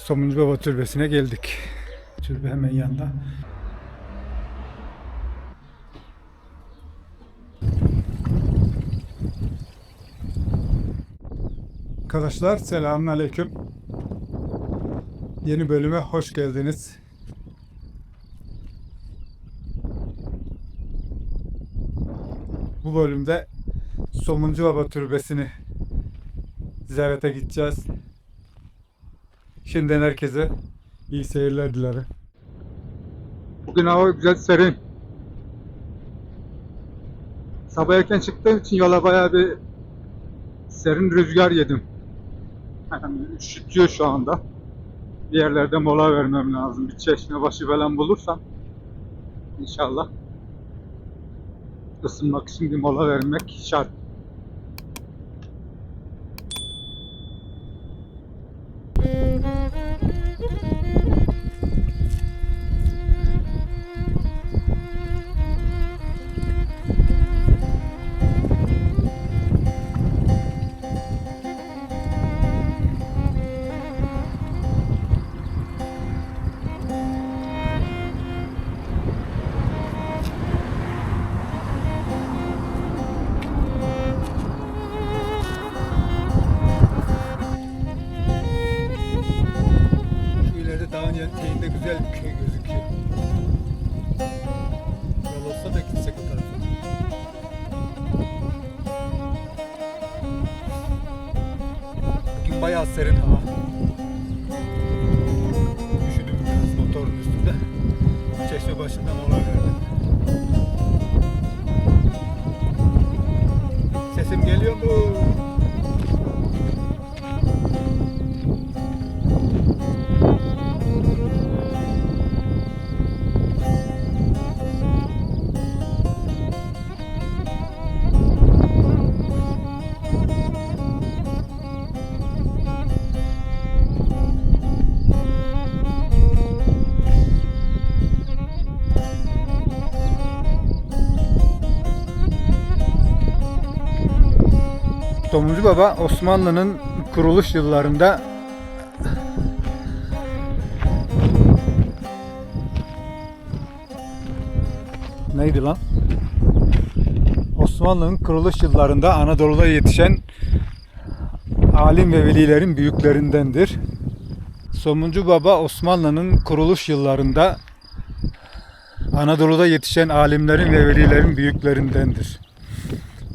Somuncu Baba Türbesi'ne geldik. Türbe hemen yanında. Arkadaşlar selamünaleyküm. Yeni bölüme hoş geldiniz. Bu bölümde Somuncu Baba Türbesi'ni ziyarete gideceğiz. Şimdiden herkese iyi seyirler dilerim. Bugün hava güzel serin. Sabah erken çıktığım için yola bayağı bir serin rüzgar yedim. Yani üşütüyor şu anda. Bir yerlerde mola vermem lazım. Bir çeşme başı falan bulursam İnşallah ısınmak için bir mola vermek şart. Dağın eteğinde güzel bir köy gözüküyor. Yol olsa da gitsek o tarafa. Bugün bayağı serin hava. Üşüdüm biraz motorun üstünde. Çeşme başından mola verdim. Sesim geliyor mu? Somuncu Baba Osmanlı'nın kuruluş yıllarında neydi lan? Osmanlı'nın kuruluş yıllarında Anadolu'da yetişen alim ve velilerin büyüklerindendir. Somuncu Baba Osmanlı'nın kuruluş yıllarında Anadolu'da yetişen alimlerin ve velilerin büyüklerindendir.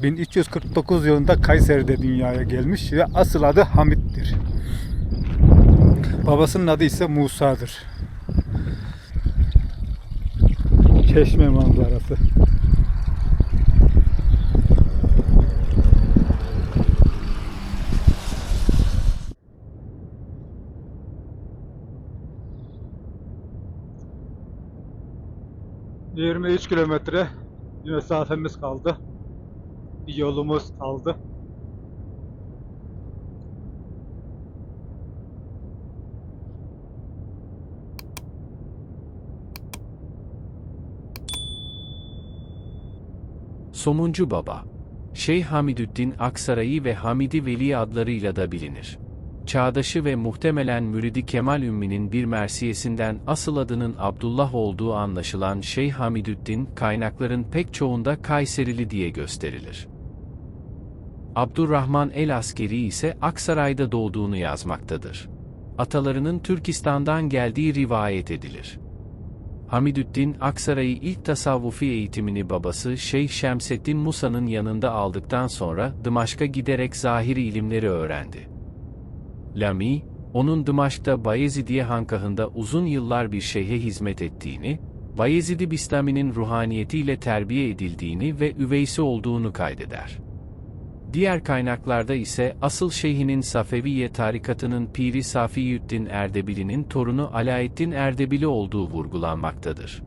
1349 yılında Kayseri'de dünyaya gelmiş ve asıl adı Hamit'tir. Babasının adı ise Musa'dır. Çeşme manzarası. ...23 kilometre bir mesafemiz kaldı. Bir yolumuz kaldı. Somuncu Baba, Şeyh Hamidüddin Aksaray'ı ve Hamidi Veli adlarıyla da bilinir. Çağdaşı ve muhtemelen müridi Kemal Ümmi'nin bir mersiyesinden asıl adının Abdullah olduğu anlaşılan Şeyh Hamidüddin, kaynakların pek çoğunda Kayserili diye gösterilir. Abdurrahman el-Askeri ise Aksaray'da doğduğunu yazmaktadır. Atalarının Türkistan'dan geldiği rivayet edilir. Hamidüddin Aksaray'ı ilk tasavvufi eğitimini babası Şeyh Şemseddin Musa'nın yanında aldıktan sonra Dımaşk'a giderek zahiri ilimleri öğrendi. Lami, onun Dımaşk'ta Bayezidiye Hankahı'nda uzun yıllar bir şeyhe hizmet ettiğini, Bayezid-i Bistami'nin ruhaniyetiyle terbiye edildiğini ve üveysi olduğunu kaydeder. Diğer kaynaklarda ise asıl şeyhinin Safeviye tarikatının Piri Safiyüddin Erdebili'nin torunu Alaeddin Erdebili olduğu vurgulanmaktadır.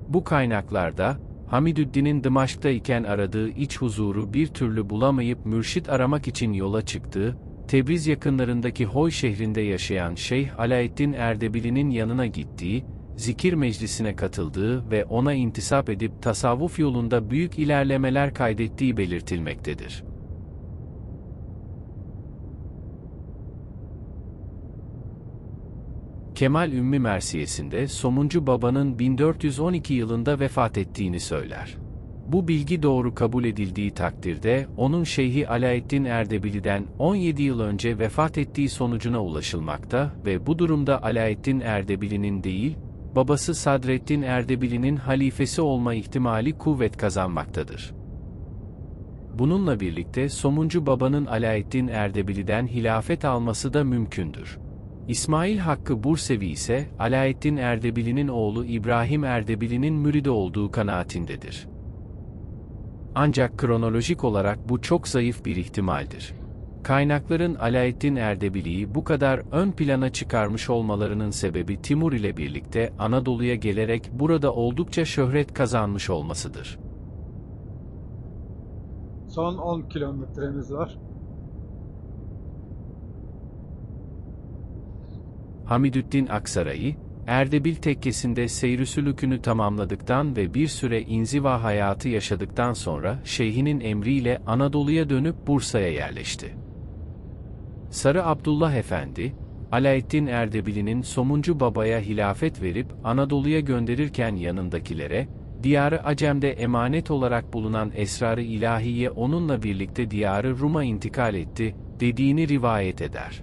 Bu kaynaklarda, Hamidüddin'in Dımaşk'ta iken aradığı iç huzuru bir türlü bulamayıp mürşit aramak için yola çıktığı, Tebriz yakınlarındaki Hoy şehrinde yaşayan Şeyh Alaeddin Erdebili'nin yanına gittiği, zikir meclisine katıldığı ve ona intisap edip tasavvuf yolunda büyük ilerlemeler kaydettiği belirtilmektedir. Kemal Ümmi Mersiyesi'nde Somuncu Baba'nın 1412 yılında vefat ettiğini söyler. Bu bilgi doğru kabul edildiği takdirde onun Şeyhi Alaeddin Erdebili'den 17 yıl önce vefat ettiği sonucuna ulaşılmakta ve bu durumda Alaeddin Erdebili'nin değil, babası Sadreddin Erdebili'nin halifesi olma ihtimali kuvvet kazanmaktadır. Bununla birlikte Somuncu Baba'nın Alaeddin Erdebili'den hilafet alması da mümkündür. İsmail Hakkı Bursevi ise Alaeddin Erdebili'nin oğlu İbrahim Erdebili'nin müridi olduğu kanaatindedir. Ancak kronolojik olarak bu çok zayıf bir ihtimaldir. Kaynakların Alaeddin Erdebili'yi bu kadar ön plana çıkarmış olmalarının sebebi Timur ile birlikte Anadolu'ya gelerek burada oldukça şöhret kazanmış olmasıdır. Son 10 kilometremiz var. Hamidüddin Aksaray'ı, Erdebil tekkesinde seyrüsülükünü tamamladıktan ve bir süre inziva hayatı yaşadıktan sonra şeyhinin emriyle Anadolu'ya dönüp Bursa'ya yerleşti. Sarı Abdullah Efendi, Alaeddin Erdebili'nin Somuncu Baba'ya hilafet verip Anadolu'ya gönderirken yanındakilere, Diyarı Acem'de emanet olarak bulunan Esrar-ı İlahiye onunla birlikte Diyarı Rum'a intikal etti, dediğini rivayet eder.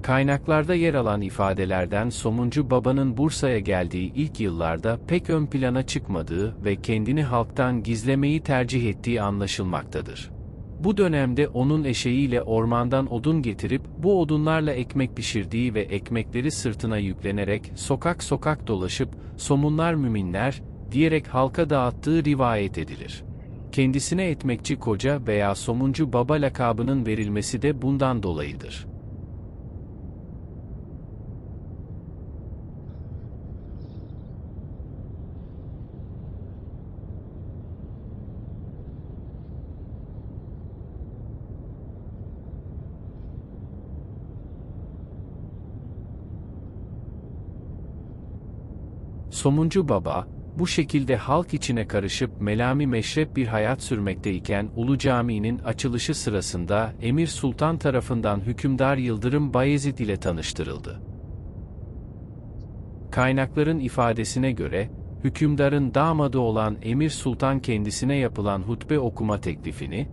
Kaynaklarda yer alan ifadelerden Somuncu Baba'nın Bursa'ya geldiği ilk yıllarda pek ön plana çıkmadığı ve kendini halktan gizlemeyi tercih ettiği anlaşılmaktadır. Bu dönemde onun eşeğiyle ormandan odun getirip bu odunlarla ekmek pişirdiği ve ekmekleri sırtına yüklenerek sokak sokak dolaşıp "Somunlar müminler" diyerek halka dağıttığı rivayet edilir. Kendisine Ekmekçi Koca veya Somuncu Baba lakabının verilmesi de bundan dolayıdır. Somuncu Baba, bu şekilde halk içine karışıp melami meşrep bir hayat sürmekteyken Ulu Cami'nin açılışı sırasında Emir Sultan tarafından hükümdar Yıldırım Bayezid ile tanıştırıldı. Kaynakların ifadesine göre, hükümdarın damadı olan Emir Sultan kendisine yapılan hutbe okuma teklifini,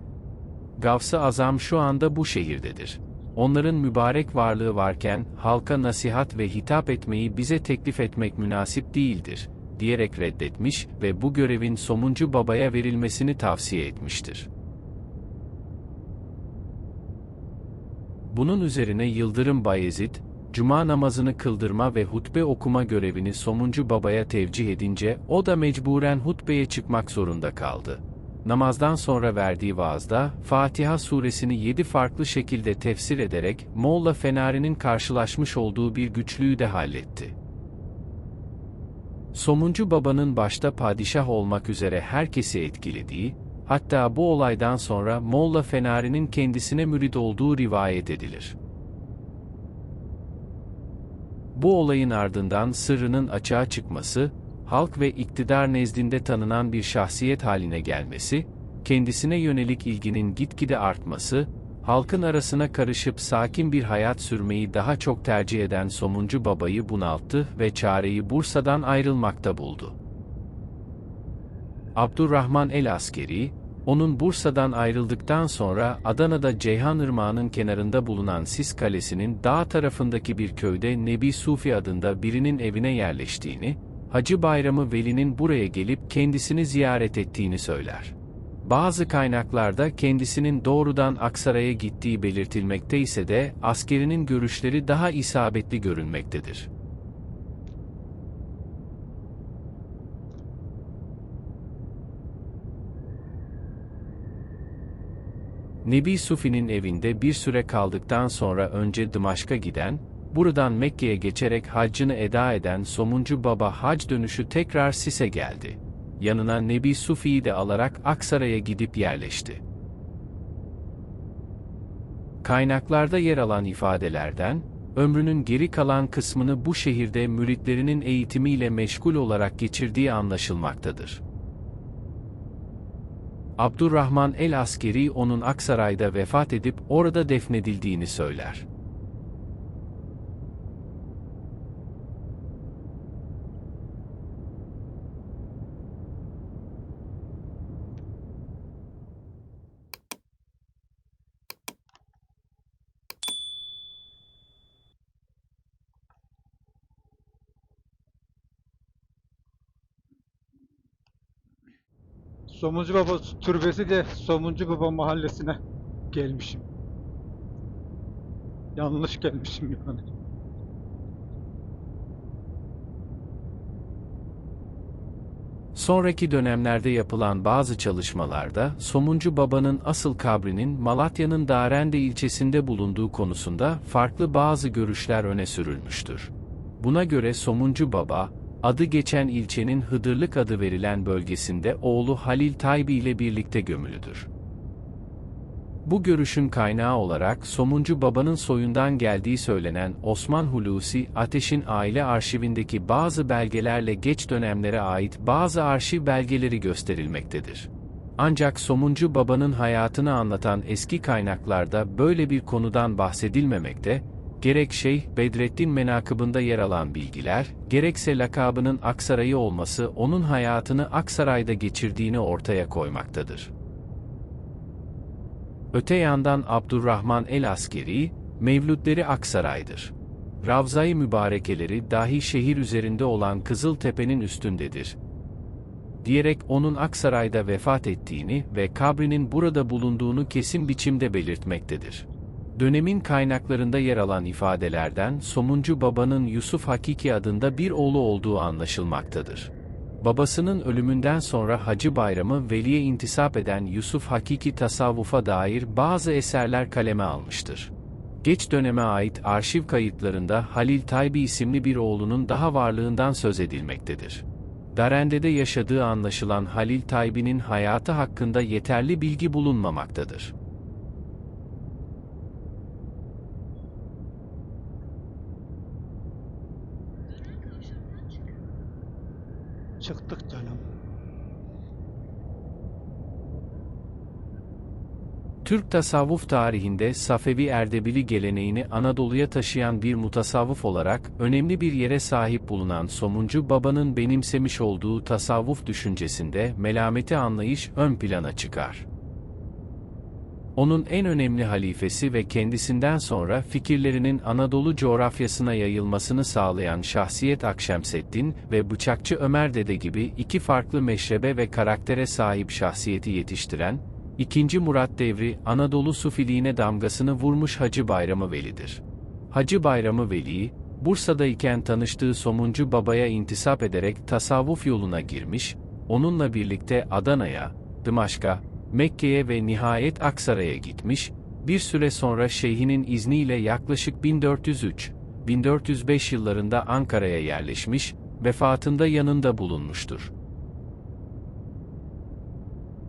"Gavs-ı Azam şu anda bu şehirdedir. Onların mübarek varlığı varken halka nasihat ve hitap etmeyi bize teklif etmek münasip değildir" diyerek reddetmiş ve bu görevin Somuncu Baba'ya verilmesini tavsiye etmiştir. Bunun üzerine Yıldırım Bayezid, Cuma namazını kıldırma ve hutbe okuma görevini Somuncu Baba'ya tevcih edince o da mecburen hutbeye çıkmak zorunda kaldı. Namazdan sonra verdiği vaazda, Fatiha suresini 7 farklı şekilde tefsir ederek, Molla Fenari'nin karşılaşmış olduğu bir güçlüğü de halletti. Somuncu Baba'nın başta padişah olmak üzere herkesi etkilediği, hatta bu olaydan sonra Molla Fenari'nin kendisine mürid olduğu rivayet edilir. Bu olayın ardından sırrının açığa çıkması, halk ve iktidar nezdinde tanınan bir şahsiyet haline gelmesi, kendisine yönelik ilginin gitgide artması, halkın arasına karışıp sakin bir hayat sürmeyi daha çok tercih eden Somuncu Baba'yı bunalttı ve çareyi Bursa'dan ayrılmakta buldu. Abdurrahman el-Askeri, onun Bursa'dan ayrıldıktan sonra Adana'da Ceyhan Irmağı'nın kenarında bulunan Sis Kalesi'nin dağ tarafındaki bir köyde Nebi Sufi adında birinin evine yerleştiğini, Hacı Bayramı Veli'nin buraya gelip kendisini ziyaret ettiğini söyler. Bazı kaynaklarda kendisinin doğrudan Aksaray'a gittiği belirtilmekte ise de askerinin görüşleri daha isabetli görünmektedir. Nebi Sufi'nin evinde bir süre kaldıktan sonra önce Dımaşk'a giden, buradan Mekke'ye geçerek haccını eda eden Somuncu Baba hac dönüşü tekrar Sis'e geldi. Yanına Nebi Sufi'yi de alarak Aksaray'a gidip yerleşti. Kaynaklarda yer alan ifadelerden, ömrünün geri kalan kısmını bu şehirde müritlerinin eğitimiyle meşgul olarak geçirdiği anlaşılmaktadır. Abdurrahman el-Askeri onun Aksaray'da vefat edip orada defnedildiğini söyler. Somuncu Baba türbesi de Somuncu Baba mahallesine gelmişim. Yanlış gelmişim yani. Sonraki dönemlerde yapılan bazı çalışmalarda Somuncu Baba'nın asıl kabrinin Malatya'nın Darende ilçesinde bulunduğu konusunda farklı bazı görüşler öne sürülmüştür. Buna göre Somuncu Baba, adı geçen ilçenin Hıdırlık adı verilen bölgesinde oğlu Halil Taybi ile birlikte gömülüdür. Bu görüşün kaynağı olarak Somuncu Baba'nın soyundan geldiği söylenen Osman Hulusi Ateş'in aile arşivindeki bazı belgelerle geç dönemlere ait bazı arşiv belgeleri gösterilmektedir. Ancak Somuncu Baba'nın hayatını anlatan eski kaynaklarda böyle bir konudan bahsedilmemekte, gerek Şeyh Bedrettin menakıbında yer alan bilgiler, gerekse lakabının Aksaray'ı olması onun hayatını Aksaray'da geçirdiğini ortaya koymaktadır. Öte yandan Abdurrahman el-Askeri, mevlütleri Aksaray'dır. Ravza-i Mübarekeleri dahi şehir üzerinde olan Kızıltepe'nin üstündedir, diyerek onun Aksaray'da vefat ettiğini ve kabrinin burada bulunduğunu kesin biçimde belirtmektedir. Dönemin kaynaklarında yer alan ifadelerden Somuncu Baba'nın Yusuf Hakiki adında bir oğlu olduğu anlaşılmaktadır. Babasının ölümünden sonra Hacı Bayramı Veli'ye intisap eden Yusuf Hakiki tasavvufa dair bazı eserler kaleme almıştır. Geç döneme ait arşiv kayıtlarında Halil Taybi isimli bir oğlunun daha varlığından söz edilmektedir. Darende'de yaşadığı anlaşılan Halil Taybi'nin hayatı hakkında yeterli bilgi bulunmamaktadır. Çıktık canım. Türk tasavvuf tarihinde Safevi Erdebili geleneğini Anadolu'ya taşıyan bir mutasavvıf olarak önemli bir yere sahip bulunan Somuncu Baba'nın benimsemiş olduğu tasavvuf düşüncesinde melameti anlayış ön plana çıkar. Onun en önemli halifesi ve kendisinden sonra fikirlerinin Anadolu coğrafyasına yayılmasını sağlayan şahsiyet Akşemseddin ve Bıçakçı Ömer Dede gibi iki farklı meşrebe ve karaktere sahip şahsiyeti yetiştiren, II. Murat devri Anadolu Sufiliğine damgasını vurmuş Hacı Bayramı Veli'dir. Hacı Bayramı Veli, Bursa'dayken tanıştığı Somuncu Baba'ya intisap ederek tasavvuf yoluna girmiş, onunla birlikte Adana'ya, Dımaşk'a, Mekke'ye ve nihayet Aksaray'a gitmiş, bir süre sonra şeyhinin izniyle yaklaşık 1403-1405 yıllarında Ankara'ya yerleşmiş, vefatında yanında bulunmuştur.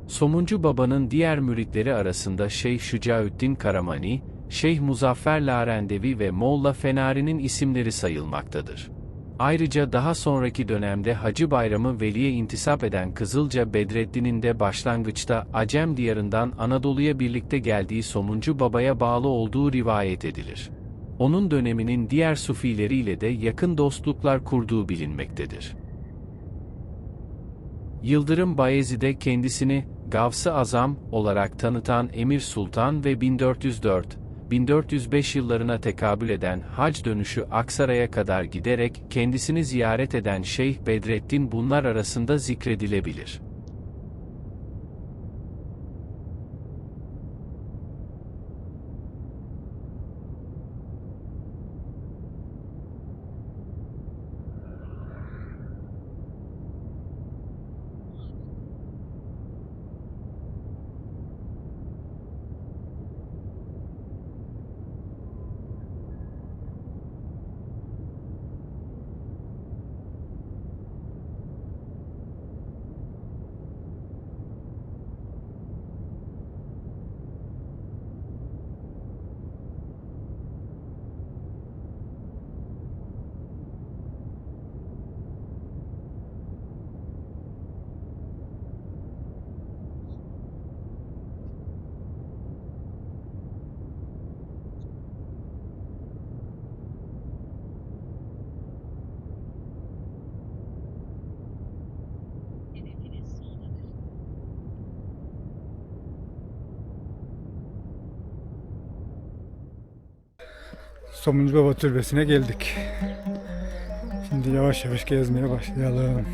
Somuncu Baba'nın diğer müritleri arasında Şeyh Şücaüddin Karamani, Şeyh Muzaffer Larendevi ve Molla Fenari'nin isimleri sayılmaktadır. Ayrıca daha sonraki dönemde Hacı Bayramı Veli'ye intisap eden Kızılca Bedreddin'in de başlangıçta Acem diyarından Anadolu'ya birlikte geldiği Somuncu Baba'ya bağlı olduğu rivayet edilir. Onun döneminin diğer sufileriyle de yakın dostluklar kurduğu bilinmektedir. Yıldırım Bayezid'e kendisini Gavs-ı Azam olarak tanıtan Emir Sultan ve 1404-1405 yıllarına tekabül eden hac dönüşü Aksaray'a kadar giderek kendisini ziyaret eden Şeyh Bedrettin bunlar arasında zikredilebilir. Somuncu Baba Türbesi'ne geldik. Şimdi yavaş yavaş gezmeye başlayalım.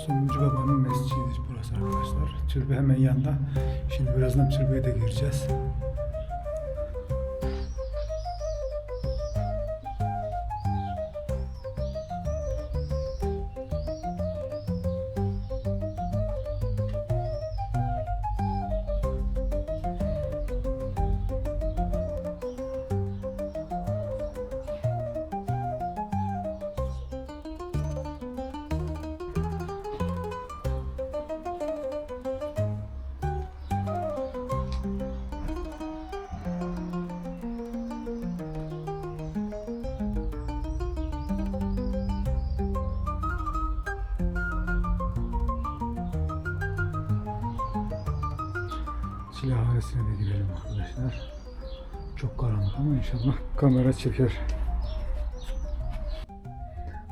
Somuncu Baba'nın mescididir burası arkadaşlar. Türbe hemen yanında. Şimdi birazdan türbeye de gireceğiz. Silahhanesine de girelim arkadaşlar. Çok karanlık ama inşallah kamera çeker.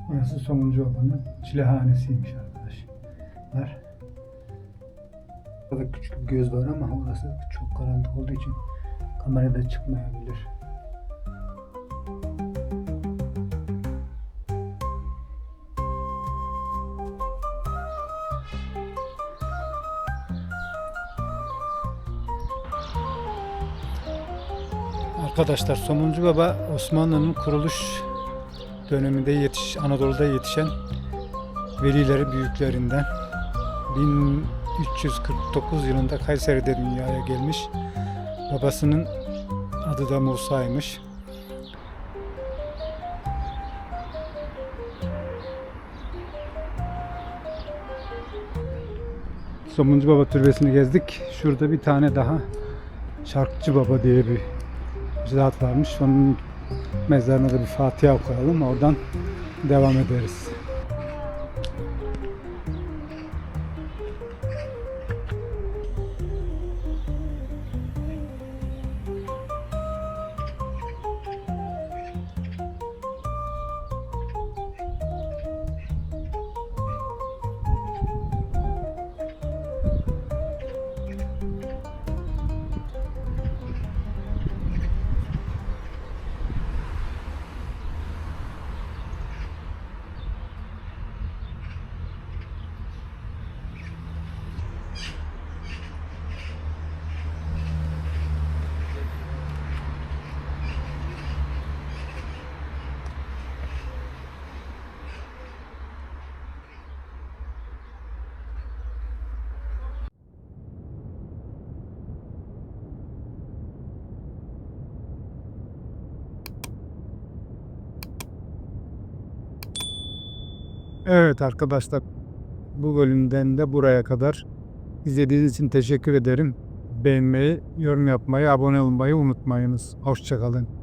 Burası Somuncu Baba'nın silahhanesiymiş arkadaşlar. Burada küçük bir göz var ama orası çok karanlık olduğu için kamerada çıkmayabilir. Arkadaşlar Somuncu Baba Osmanlı'nın kuruluş döneminde Anadolu'da yetişen velileri büyüklerinden. 1349 yılında Kayseri'de dünyaya gelmiş. Babasının adı da Musa'ymış. Somuncu Baba türbesini gezdik. Şurada bir tane daha Şarkçı Baba diye bir zat varmış. Onun mezarına da bir Fatiha okuyalım. Oradan devam ederiz. Evet arkadaşlar, bu bölümden de buraya kadar. İzlediğiniz için teşekkür ederim. Beğenmeyi, yorum yapmayı, abone olmayı unutmayınız. Hoşça kalın.